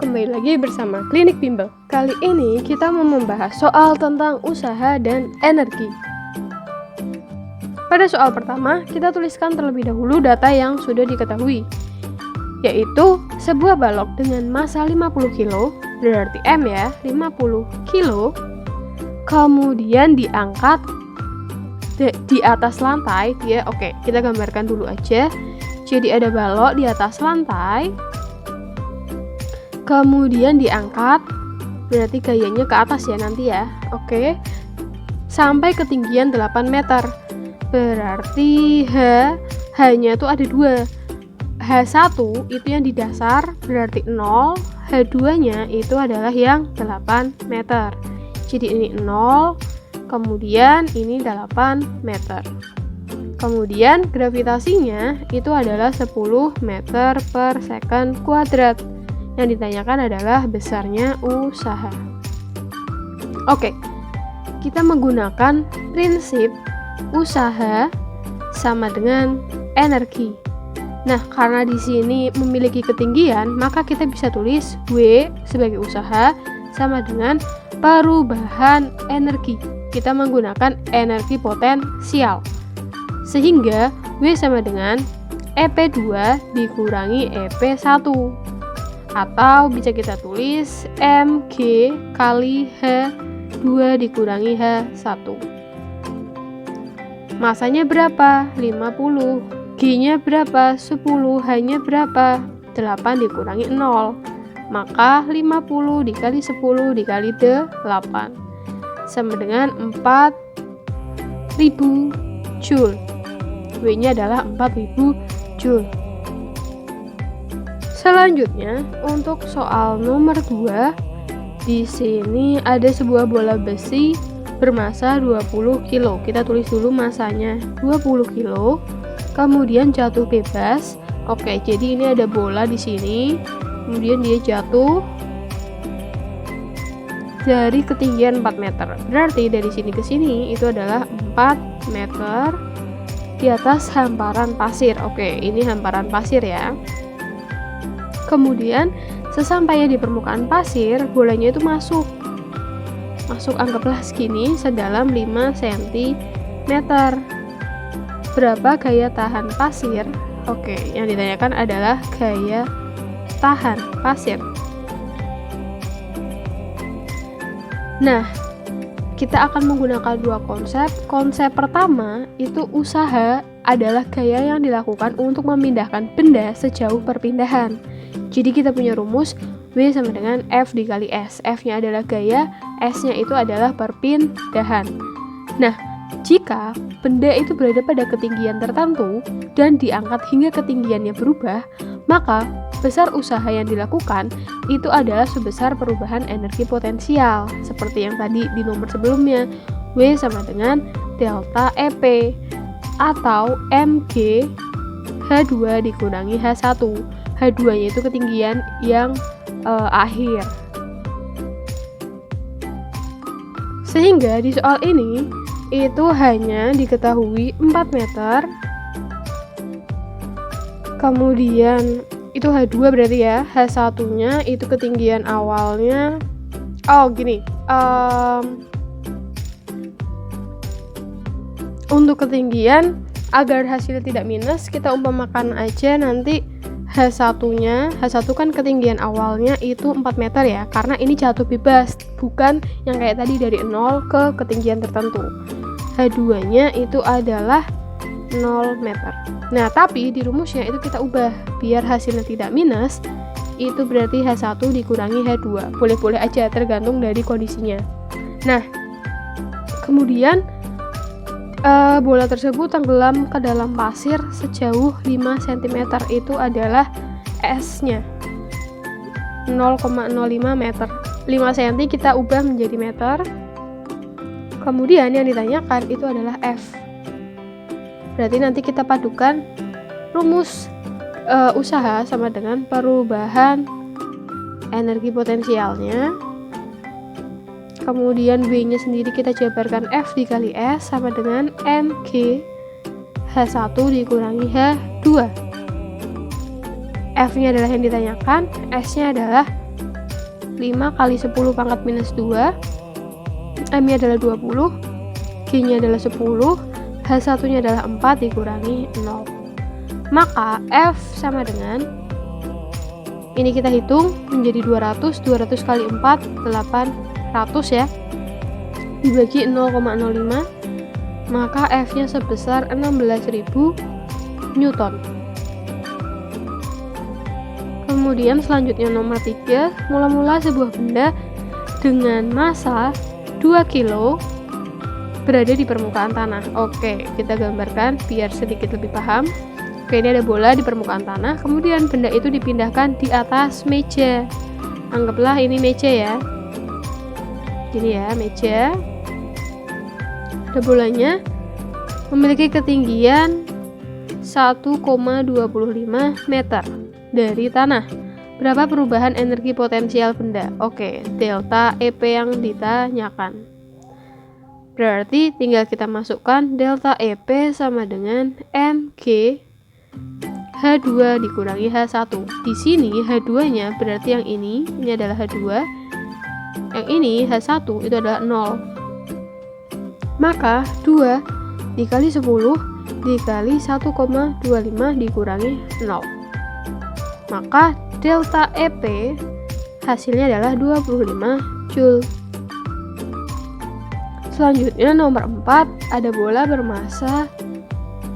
kembali lagi bersama Klinik Bimbel. Kali ini kita mau membahas soal tentang usaha dan energi. Pada soal pertama, kita tuliskan terlebih dahulu data yang sudah diketahui, yaitu sebuah balok dengan massa 50 kg, berarti M ya, 50 kg, kemudian diangkat di atas lantai, ya oke, kita gambarkan dulu aja. Jadi ada balok di atas lantai, kemudian diangkat, berarti gayanya ke atas ya nanti ya, oke, sampai ketinggian 8 meter, berarti H-nya tuh ada dua, H1 itu yang di dasar, berarti 0, H2-nya itu adalah yang 8 meter, jadi ini 0, kemudian ini 8 meter. Kemudian gravitasinya itu adalah 10 meter per second kuadrat. Yang ditanyakan adalah besarnya usaha. Oke, kita menggunakan prinsip usaha sama dengan energi. Nah, karena di sini memiliki ketinggian, maka kita bisa tulis W sebagai usaha sama dengan perubahan energi. Kita menggunakan energi potensial. Sehingga W sama dengan EP2 dikurangi EP1. Atau bisa kita tulis MG kali H2 dikurangi H1. Masanya berapa? 50. G-nya berapa? 10. H-nya berapa? 8 dikurangi 0. Maka 50 dikali 10 dikali 8 sama dengan 4000 Joule. W-nya adalah 4000 Joule. Selanjutnya, untuk soal nomor 2, di sini ada sebuah bola besi bermassa 20 kg. Kita tulis dulu massanya 20 kg. Kemudian jatuh bebas. Oke, jadi ini ada bola di sini. Kemudian dia jatuh dari ketinggian 4 meter. Berarti dari sini ke sini itu adalah 4 meter di atas hamparan pasir. Oke, ini hamparan pasir ya. Kemudian sesampainya di permukaan pasir, bolanya itu masuk anggaplah segini, sedalam 5 cm. Berapa gaya tahan pasir? Oke, yang ditanyakan adalah gaya tahan pasir. Nah, kita akan menggunakan dua konsep. Konsep pertama itu usaha adalah gaya yang dilakukan untuk memindahkan benda sejauh perpindahan. Jadi kita punya rumus W sama dengan F dikali S. F-nya adalah gaya, S-nya itu adalah perpindahan. Nah, jika benda itu berada pada ketinggian tertentu dan diangkat hingga ketinggiannya berubah, maka besar usaha yang dilakukan itu adalah sebesar perubahan energi potensial, seperti yang tadi di nomor sebelumnya, W sama dengan delta EP atau MG H2 dikurangi H1. H2-nya itu ketinggian yang akhir. Sehingga di soal ini itu hanya diketahui 4 meter. Kemudian itu H2 berarti ya, H1-nya itu ketinggian awalnya. Untuk ketinggian, agar hasilnya tidak minus, kita umpamakan aja nanti H1-nya, H1 kan ketinggian awalnya itu 4 meter ya, karena ini jatuh bebas, bukan yang kayak tadi dari 0 ke ketinggian tertentu. H2-nya itu adalah 0 meter. Nah, tapi di rumusnya itu kita ubah, biar hasilnya tidak minus, itu berarti H1 dikurangi H2. Boleh-boleh aja, tergantung dari kondisinya. Nah, kemudian bola tersebut tenggelam ke dalam pasir sejauh 5 cm, itu adalah S-nya 0,05 meter. 5 cm kita ubah menjadi meter. Kemudian yang ditanyakan itu adalah F. Berarti nanti kita padukan rumus usaha sama dengan perubahan energi potensialnya. Kemudian W-nya sendiri kita jabarkan F dikali S sama dengan MG H1 dikurangi H2. F-nya adalah yang ditanyakan, S-nya adalah 5 kali 10 pangkat minus 2, M-nya adalah 20, G-nya adalah 10, H1-nya adalah 4 dikurangi 0. Maka F sama dengan, ini kita hitung menjadi 200, 200 kali 4, 800 ya, dibagi 0,05, maka F-nya sebesar 16.000 Newton. Kemudian selanjutnya nomor 3, mula-mula sebuah benda dengan massa 2 kilo berada di permukaan tanah. Oke, kita gambarkan biar sedikit lebih paham. Oke, ini ada bola di permukaan tanah, kemudian benda itu dipindahkan di atas meja. Anggaplah ini meja ya. Gini ya, meja. Ada bolanya, memiliki ketinggian 1,25 meter dari tanah. Berapa perubahan energi potensial benda? Oke, delta EP yang ditanyakan. Berarti tinggal kita masukkan delta EP sama dengan mg H2 dikurangi H1. Di sini H2-nya berarti yang ini adalah H2. Yang ini H1 itu adalah 0. Maka 2 dikali 10 dikali 1,25 dikurangi 0. Maka delta EP hasilnya adalah 25 Joule. Selanjutnya nomor 4, ada bola bermassa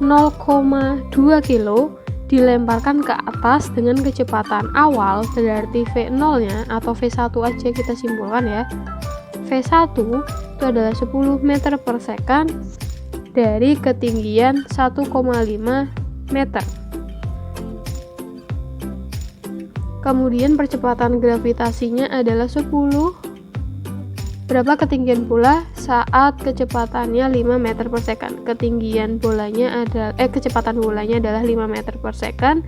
0,2 kilo dilemparkan ke atas dengan kecepatan awal, berarti V0-nya atau V1 aja kita simpulkan ya. V1 itu adalah 10 meter per second dari ketinggian 1,5 meter. Kemudian percepatan gravitasinya adalah 10. Berapa ketinggian bola saat kecepatannya 5 meter per second? Ketinggian bolanya adalah kecepatan bolanya adalah 5 meter per second.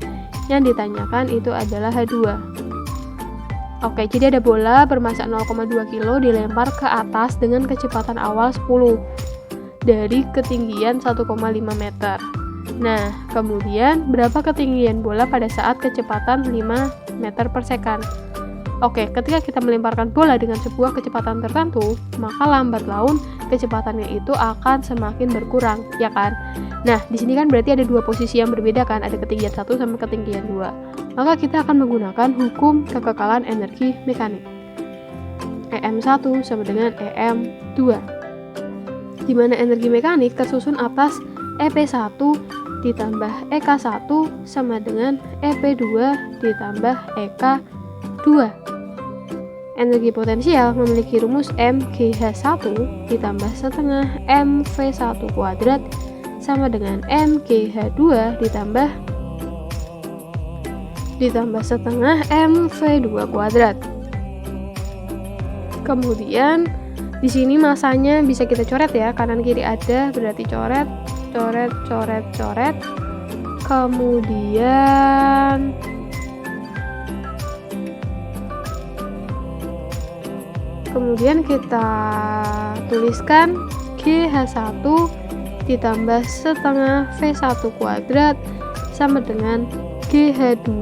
Yang ditanyakan itu adalah H2. Oke, jadi ada bola bermassa 0,2 kilo dilempar ke atas dengan kecepatan awal 10 dari ketinggian 1,5 meter. Nah, kemudian berapa ketinggian bola pada saat kecepatan 5 meter per second? Oke, ketika kita melemparkan bola dengan sebuah kecepatan tertentu, maka lambat laun kecepatannya itu akan semakin berkurang, ya kan? Nah, di sini kan berarti ada dua posisi yang berbeda kan, ada ketinggian 1 sama ketinggian 2. Maka kita akan menggunakan hukum kekekalan energi mekanik. EM1 sama dengan EM2. Di mana energi mekanik tersusun atas EP1 ditambah EK1 sama dengan EP2 ditambah EK2. Energi potensial memiliki rumus MGH1 ditambah setengah MV1 kuadrat sama dengan MGH2 ditambah setengah MV2 kuadrat. Kemudian di sini masanya bisa kita coret ya, kanan kiri ada, berarti coret, coret, coret, coret. Kemudian kita tuliskan GH1 ditambah setengah V1 kuadrat sama dengan GH2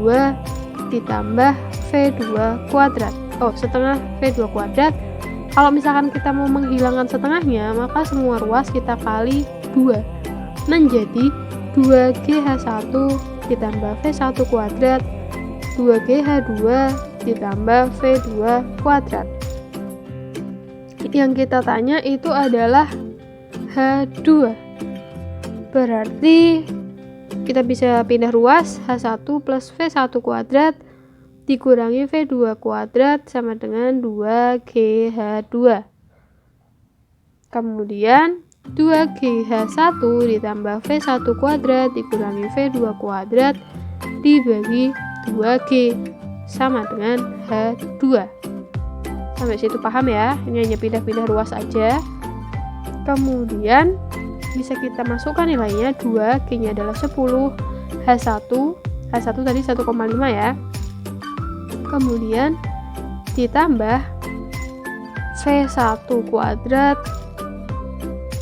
ditambah V2 kuadrat. Setengah V2 kuadrat. Kalau misalkan kita mau menghilangkan setengahnya, maka semua ruas kita kali 2 menjadi 2GH1 ditambah V1 kuadrat 2GH2 ditambah V2 kuadrat. Yang kita tanya itu adalah H2. Berarti kita bisa pindah ruas, H1 plus V1 kuadrat dikurangi V2 kuadrat sama dengan 2GH2. Kemudian 2GH1 ditambah V1 kuadrat dikurangi V2 kuadrat dibagi 2G sama dengan H2. Sampai situ paham ya? Ini hanya pindah-pindah ruas aja. Kemudian bisa kita masukkan nilainya, 2, G-nya adalah 10, H1 tadi 1,5 ya. Kemudian ditambah V1 kuadrat.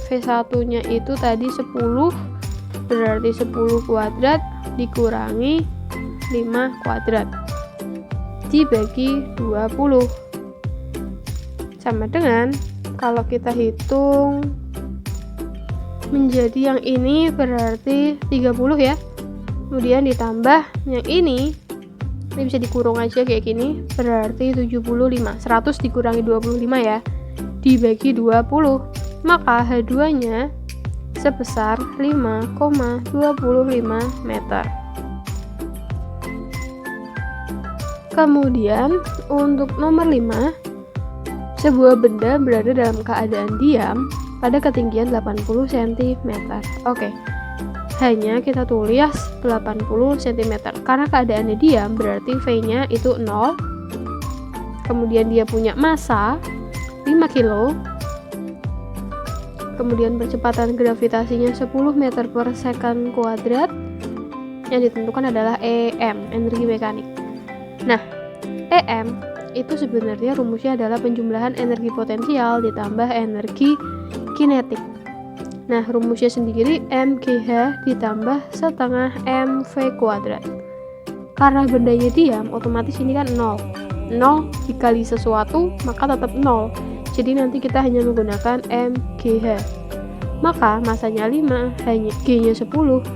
V1-nya itu tadi 10, berarti 10 kuadrat dikurangi 5 kuadrat dibagi 20. sama dengan kalau kita hitung menjadi yang ini berarti 30 ya. Kemudian ditambah yang ini bisa dikurung aja kayak gini, berarti 75. 100 dikurangi 25 ya, dibagi 20. Maka H2-nya sebesar 5,25 meter. Kemudian untuk nomor 5, sebuah benda berada dalam keadaan diam pada ketinggian 80 cm. Oke. Hanya kita tulis 80 cm karena keadaannya diam, berarti V-nya itu 0. Kemudian dia punya massa 5 kilo. Kemudian percepatan gravitasinya 10 meter per second kuadrat. Yang ditentukan adalah EM, energi mekanik. Nah, EM itu sebenarnya rumusnya adalah penjumlahan energi potensial ditambah energi kinetik. Nah, rumusnya sendiri mgh ditambah setengah mv kuadrat. Karena bendanya diam, otomatis ini kan 0. 0 dikali sesuatu, maka tetap 0. Jadi nanti kita hanya menggunakan mgh. Maka masanya 5, g-nya 10,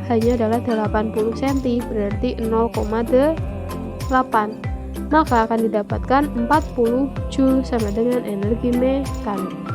hanya adalah 80 cm, berarti 0,8. Maka akan didapatkan 40 Joule sama dengan energi mekanik.